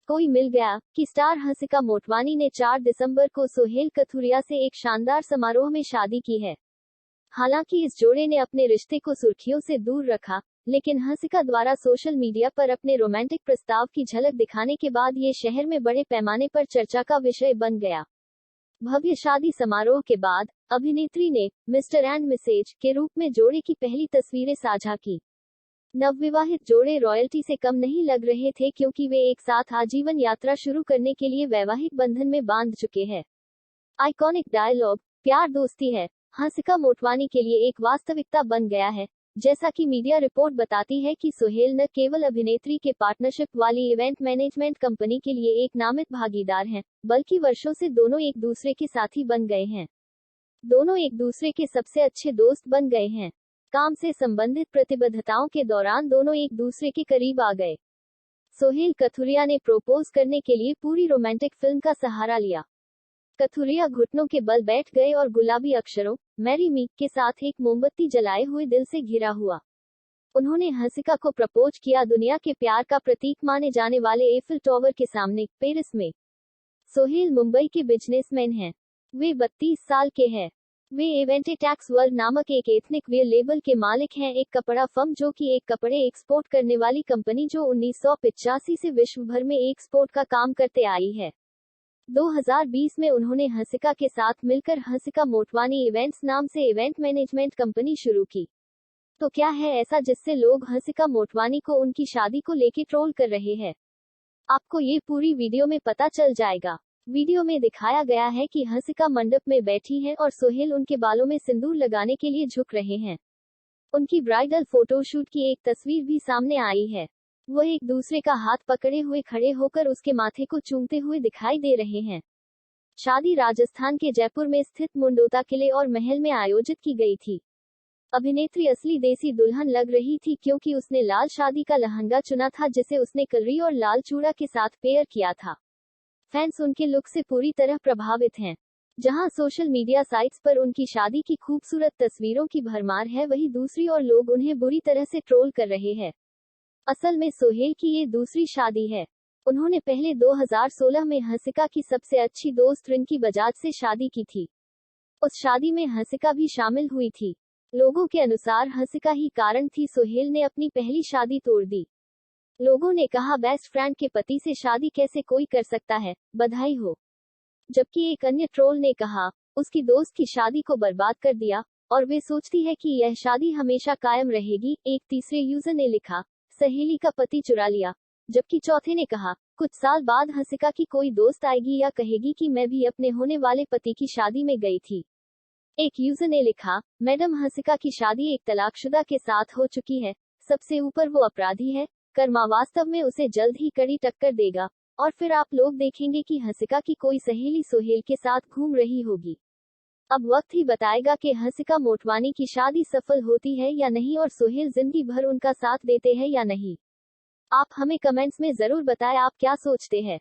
कोई मिल गया कि स्टार हंसिका मोटवानी ने 4 दिसंबर को सोहेल कथुरिया से एक शानदार समारोह में शादी की है। हालांकि इस जोड़े ने अपने रिश्ते को सुर्खियों से दूर रखा, लेकिन हंसिका द्वारा सोशल मीडिया पर अपने रोमांटिक प्रस्ताव की झलक दिखाने के बाद ये शहर में बड़े पैमाने पर चर्चा का विषय बन गया। भव्य शादी समारोह के बाद अभिनेत्री ने मिस्टर एंड मिसेज के रूप में जोड़े की पहली तस्वीरें साझा की। नवविवाहित जोड़े रॉयल्टी से कम नहीं लग रहे थे, क्योंकि वे एक साथ आजीवन यात्रा शुरू करने के लिए वैवाहिक बंधन में बांध चुके हैं। आइकॉनिक डायलॉग, प्यार दोस्ती है, हंसिका मोटवानी के लिए एक वास्तविकता बन गया है। जैसा कि मीडिया रिपोर्ट बताती है कि सोहेल न केवल अभिनेत्री के पार्टनरशिप वाली इवेंट मैनेजमेंट कंपनी के लिए एक नामित भागीदार हैं, बल्कि वर्षों से दोनों एक दूसरे के साथी बन गए हैं। दोनों एक दूसरे के सबसे अच्छे दोस्त बन गए हैं। काम से संबंधित प्रतिबद्धताओं के दौरान दोनों एक दूसरे के करीब आ गए। सोहेल कथुरिया ने प्रपोज करने के लिए पूरी रोमांटिक फिल्म का सहारा लिया। कथुरिया घुटनों के बल बैठ गए और गुलाबी अक्षरों मैरी मी के साथ एक मोमबत्ती जलाए हुए दिल से घिरा हुआ उन्होंने हंसिका को प्रपोज किया, दुनिया के प्यार का प्रतीक माने जाने वाले एफिल टावर के सामने, पेरिस में। सोहेल मुंबई के बिजनेसमैन हैं। वे 32 साल के हैं। वे एवेंटेटैक्स वर्ल्ड नामक एक एथनिक वेयर लेबल के मालिक हैं, एक कपड़ा फर्म जो कि एक कपड़े एक्सपोर्ट करने वाली कंपनी जो 1985 से विश्व भर में एक्सपोर्ट का काम करते आई है। 2020 में उन्होंने हंसिका के साथ मिलकर हंसिका मोटवानी इवेंट्स नाम से इवेंट मैनेजमेंट कंपनी शुरू की। तो क्या है ऐसा जिससे लोग हंसिका मोटवानी को उनकी शादी को लेकर ट्रोल कर रहे हैं? आपको ये पूरी वीडियो में पता चल जाएगा। वीडियो में दिखाया गया है कि हंसिका मंडप में बैठी हैं और सोहेल उनके बालों में सिंदूर लगाने के लिए झुक रहे हैं। उनकी ब्राइडल फोटोशूट की एक तस्वीर भी सामने आई है। वो एक दूसरे का हाथ पकड़े हुए खड़े होकर उसके माथे को चूमते हुए दिखाई दे रहे हैं। शादी राजस्थान के जयपुर में स्थित मुंडोता किले और महल में आयोजित की गई थी। अभिनेत्री असली देसी दुल्हन लग रही थी, क्योंकि उसने लाल शादी का लहंगा चुना था जिसे उसने कलरी और लाल चूड़ा के साथ पेयर किया था। फैंस उनके लुक से पूरी तरह प्रभावित हैं। जहां सोशल मीडिया साइट्स पर उनकी शादी की खूबसूरत तस्वीरों की भरमार है, वहीं दूसरी ओर लोग उन्हें बुरी तरह से ट्रोल कर रहे हैं। असल में सोहेल की ये दूसरी शादी है। उन्होंने पहले 2016 में हंसिका की सबसे अच्छी दोस्त रिंकी बजाज से शादी की थी। उस शादी में हंसिका भी शामिल हुई थी। लोगों के अनुसार हंसिका ही कारण थी सोहेल ने अपनी पहली शादी तोड़ दी। लोगों ने कहा, बेस्ट फ्रेंड के पति से शादी कैसे कोई कर सकता है, बधाई हो। जबकि एक अन्य ट्रोल ने कहा, उसकी दोस्त की शादी को बर्बाद कर दिया और वे सोचती है कि यह शादी हमेशा कायम रहेगी। एक तीसरे यूजर ने लिखा, सहेली का पति चुरा लिया। जबकि चौथे ने कहा, कुछ साल बाद हंसिका की कोई दोस्त आएगी या कहेगी कि मैं भी अपने होने वाले पति की शादी में गई थी। एक यूजर ने लिखा, मैडम हंसिका की शादी एक तलाकशुदा के साथ हो चुकी है। सबसे ऊपर वो अपराधी है। कर्मा वास्तव में उसे जल्द ही कड़ी टक्कर देगा और फिर आप लोग देखेंगे कि हंसिका की कोई सहेली सोहेल के साथ घूम रही होगी। अब वक्त ही बताएगा कि हंसिका मोटवानी की शादी सफल होती है या नहीं और सोहेल जिंदगी भर उनका साथ देते हैं या नहीं। आप हमें कमेंट्स में जरूर बताएं आप क्या सोचते हैं।